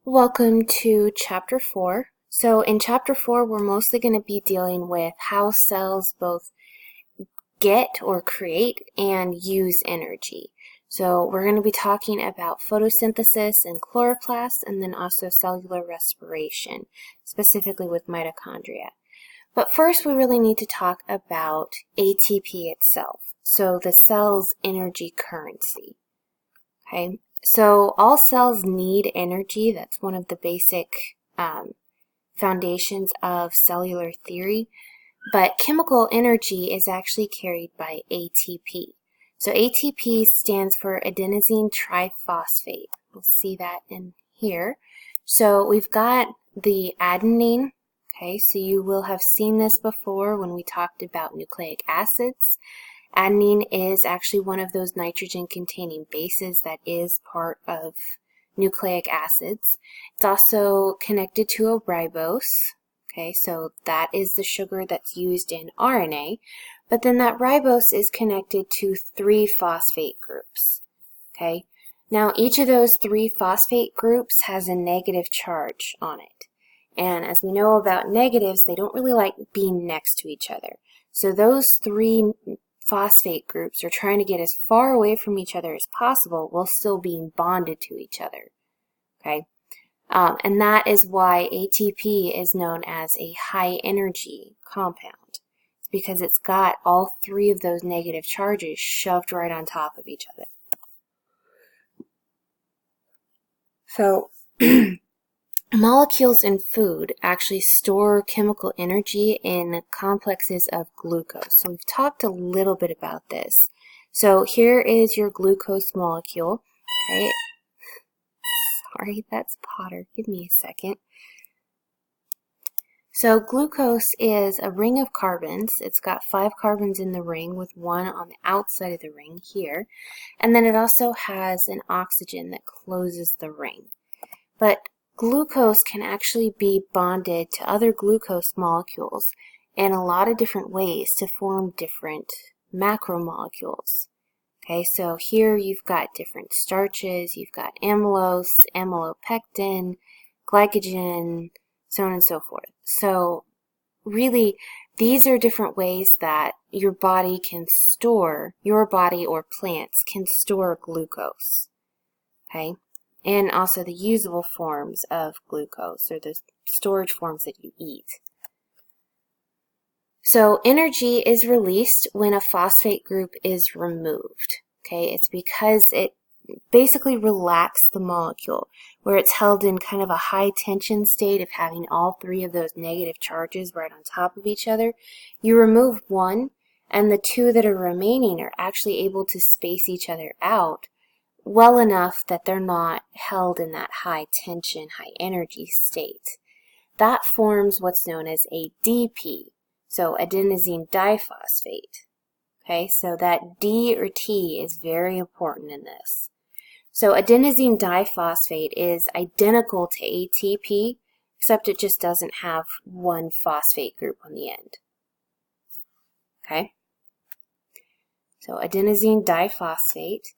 Welcome to Chapter 4. So in Chapter 4, we're mostly going to be dealing with how cells both get or create and use energy. So we're going to be talking about photosynthesis and chloroplasts, and then also cellular respiration, specifically with mitochondria. But first, we really need to talk about ATP itself, so the cell's energy currency. Okay, so all cells need energy. That's one of the basic foundations of cellular theory. But chemical energy is actually carried by ATP. So ATP stands for adenosine triphosphate. We'll see that in here. So we've got the adenine. Okay, so you will have seen this before when we talked about nucleic acids. Adenine is actually one of those nitrogen-containing bases that is part of nucleic acids. It's also connected to a ribose. Okay, so that is the sugar that's used in RNA. But then that ribose is connected to 3 phosphate groups. Okay, now each of those 3 phosphate groups has a negative charge on it. And as we know about negatives, they don't really like being next to each other. So those 3 phosphate groups are trying to get as far away from each other as possible while still being bonded to each other. Okay, and that is why ATP is known as a high energy compound. It's because it's got all 3 of those negative charges shoved right on top of each other. So molecules in food actually store chemical energy in complexes of glucose. So we've talked a little bit about this. So here is your glucose molecule. Okay. Sorry, that's Potter. Give me a second. So glucose is a ring of carbons. It's got 5 carbons in the ring with 1 on the outside of the ring here. And then it also has an oxygen that closes the ring. But glucose can actually be bonded to other glucose molecules in a lot of different ways to form different macromolecules. Okay, so here you've got different starches, you've got amylose, amylopectin, glycogen, so on and so forth. So really, these are different ways that your body or plants can store glucose. Okay, and also the usable forms of glucose, or the storage forms that you eat. So energy is released when a phosphate group is removed. Okay, it's because it basically relaxes the molecule, where it's held in kind of a high tension state of having all 3 of those negative charges right on top of each other. You remove one, and the 2 that are remaining are actually able to space each other out well enough that they're not held in that high tension, high energy state. That forms what's known as ADP, so adenosine diphosphate. Okay, so that D or T is very important in this. So adenosine diphosphate is identical to ATP, except it just doesn't have 1 phosphate group on the end. Okay, so adenosine diphosphate.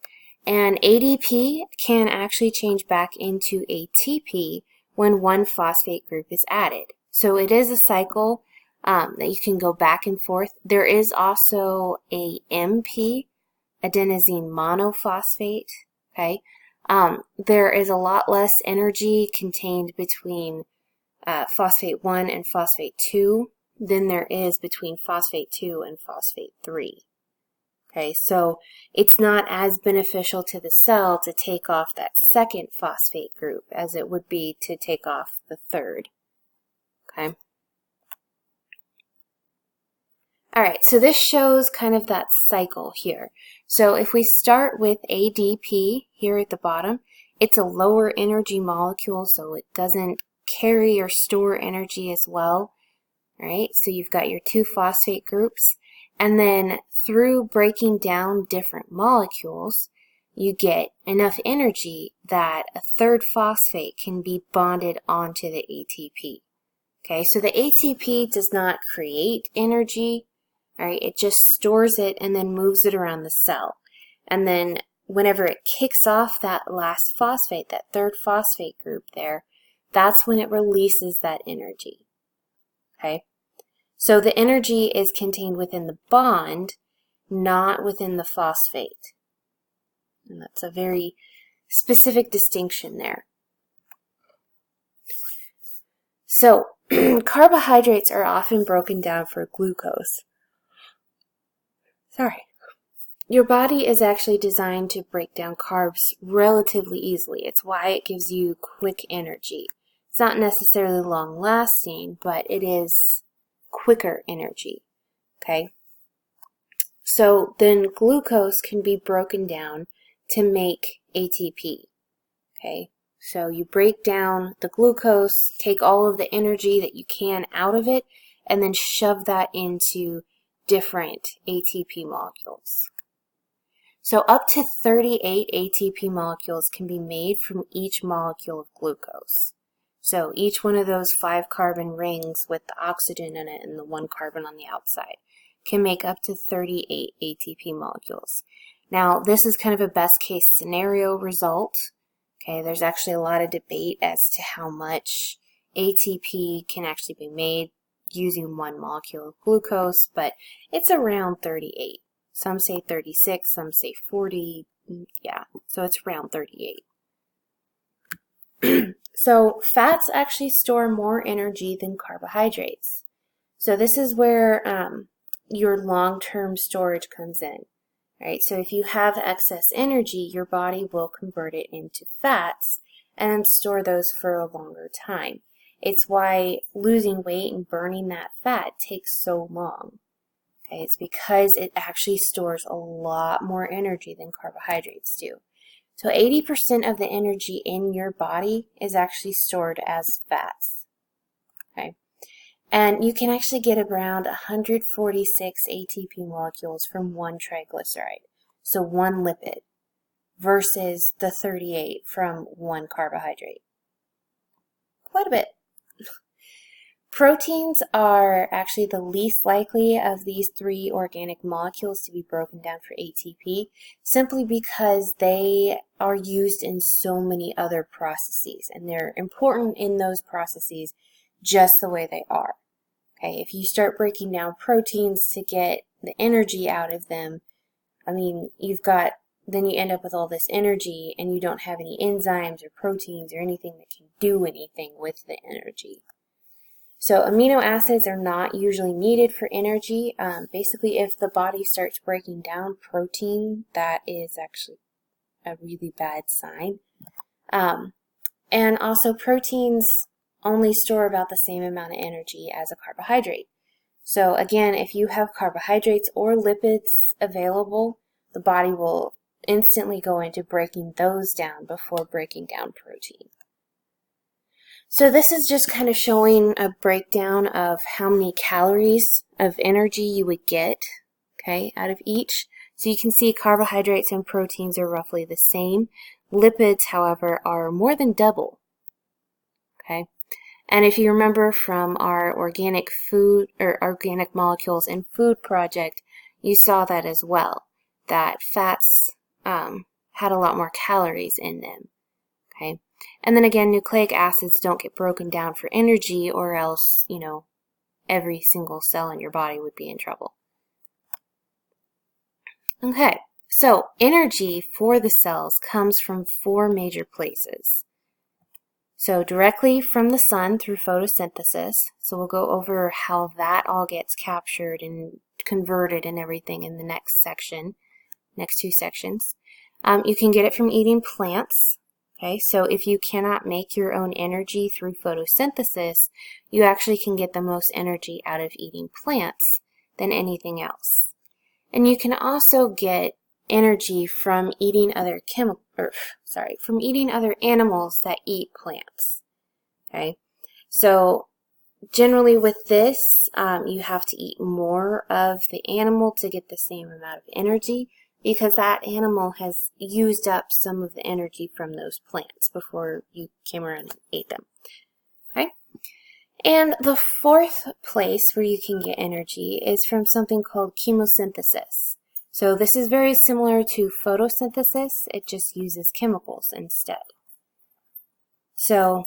And ADP can actually change back into ATP when 1 phosphate group is added. So it is a cycle that you can go back and forth. There is also a MP, adenosine monophosphate. Okay, there is a lot less energy contained between phosphate 1 and phosphate 2 than there is between phosphate 2 and phosphate 3. Okay, so it's not as beneficial to the cell to take off that 2nd phosphate group as it would be to take off the 3rd. Okay. All right, so this shows kind of that cycle here. So if we start with ADP here at the bottom, it's a lower energy molecule, so it doesn't carry or store energy as well. All right, so you've got your 2 phosphate groups. And then through breaking down different molecules, you get enough energy that a 3rd phosphate can be bonded onto the ATP. Okay, so the ATP does not create energy, all right? It just stores it and then moves it around the cell. And then whenever it kicks off that last phosphate, that 3rd phosphate group there, that's when it releases that energy. Okay? So the energy is contained within the bond, not within the phosphate. And that's a very specific distinction there. So, carbohydrates are often broken down for glucose. Sorry. Your body is actually designed to break down carbs relatively easily. It's why it gives you quick energy. It's not necessarily long-lasting, but it is quicker energy. Okay? So then glucose can be broken down to make ATP. Okay? So you break down the glucose, take all of the energy that you can out of it, and then shove that into different ATP molecules. So up to 38 ATP molecules can be made from each molecule of glucose. So each one of those 5 carbon rings with the oxygen in it and the 1 carbon on the outside can make up to 38 ATP molecules. Now, this is kind of a best case scenario result. Okay, there's actually a lot of debate as to how much ATP can actually be made using 1 molecule of glucose, but it's around 38. Some say 36, some say 40, yeah, so it's around 38. So fats actually store more energy than carbohydrates. So this is where your long-term storage comes in. Right? So if you have excess energy, your body will convert it into fats and store those for a longer time. It's why losing weight and burning that fat takes so long. Okay? It's because it actually stores a lot more energy than carbohydrates do. So 80% of the energy in your body is actually stored as fats. Okay? And you can actually get around 146 ATP molecules from 1 triglyceride, so 1 lipid, versus the 38 from 1 carbohydrate. Quite a bit. Proteins are actually the least likely of these 3 organic molecules to be broken down for ATP, simply because they are used in so many other processes, and they're important in those processes just the way they are. Okay, if you start breaking down proteins to get the energy out of them, I mean, then you end up with all this energy and you don't have any enzymes or proteins or anything that can do anything with the energy. So amino acids are not usually needed for energy. Basically, if the body starts breaking down protein, that is actually a really bad sign. And also proteins only store about the same amount of energy as a carbohydrate. So again, if you have carbohydrates or lipids available, the body will instantly go into breaking those down before breaking down protein. So this is just kind of showing a breakdown of how many calories of energy you would get, okay, out of each. So you can see carbohydrates and proteins are roughly the same. Lipids, however, are more than double, okay? And if you remember from our organic food or organic molecules in food project, you saw that as well, that fats had a lot more calories in them. Okay, and then again, nucleic acids don't get broken down for energy, or else, you know, every single cell in your body would be in trouble. Okay, so energy for the cells comes from 4 major places. So directly from the sun through photosynthesis. So we'll go over how that all gets captured and converted and everything in the next section, next 2 sections. You can get it from eating plants. Okay, so if you cannot make your own energy through photosynthesis, you actually can get the most energy out of eating plants than anything else. And you can also get energy from eating other from eating other animals that eat plants. Okay, so generally with this, you have to eat more of the animal to get the same amount of energy, because that animal has used up some of the energy from those plants before you came around and ate them. Okay, and the 4th place where you can get energy is from something called chemosynthesis. So this is very similar to photosynthesis, it just uses chemicals instead. So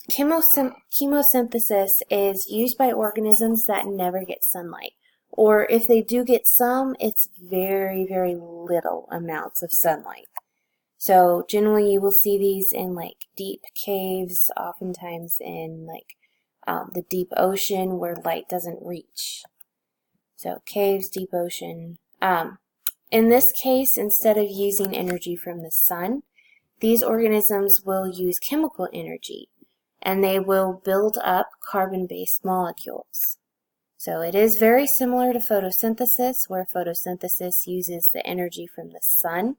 chemosynthesis is used by organisms that never get sunlight. Or if they do get some, it's very, very little amounts of sunlight. So generally you will see these in like deep caves, oftentimes in like the deep ocean where light doesn't reach. So caves, deep ocean. In this case, instead of using energy from the sun, these organisms will use chemical energy, and they will build up carbon-based molecules. So it is very similar to photosynthesis, where photosynthesis uses the energy from the sun.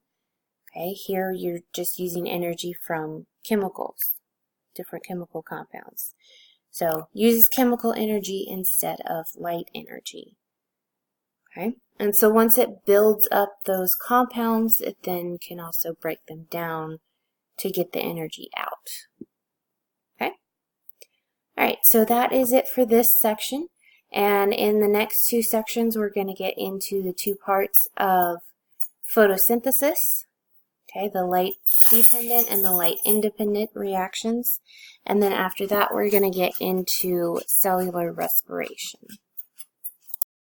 Okay, here you're just using energy from chemicals, different chemical compounds. So uses chemical energy instead of light energy. Okay, and so once it builds up those compounds, it then can also break them down to get the energy out. Okay, all right, so that is it for this section. And in the next two sections, we're going to get into the two parts of photosynthesis. Okay, the light-dependent and the light-independent reactions. And then after that, we're going to get into cellular respiration.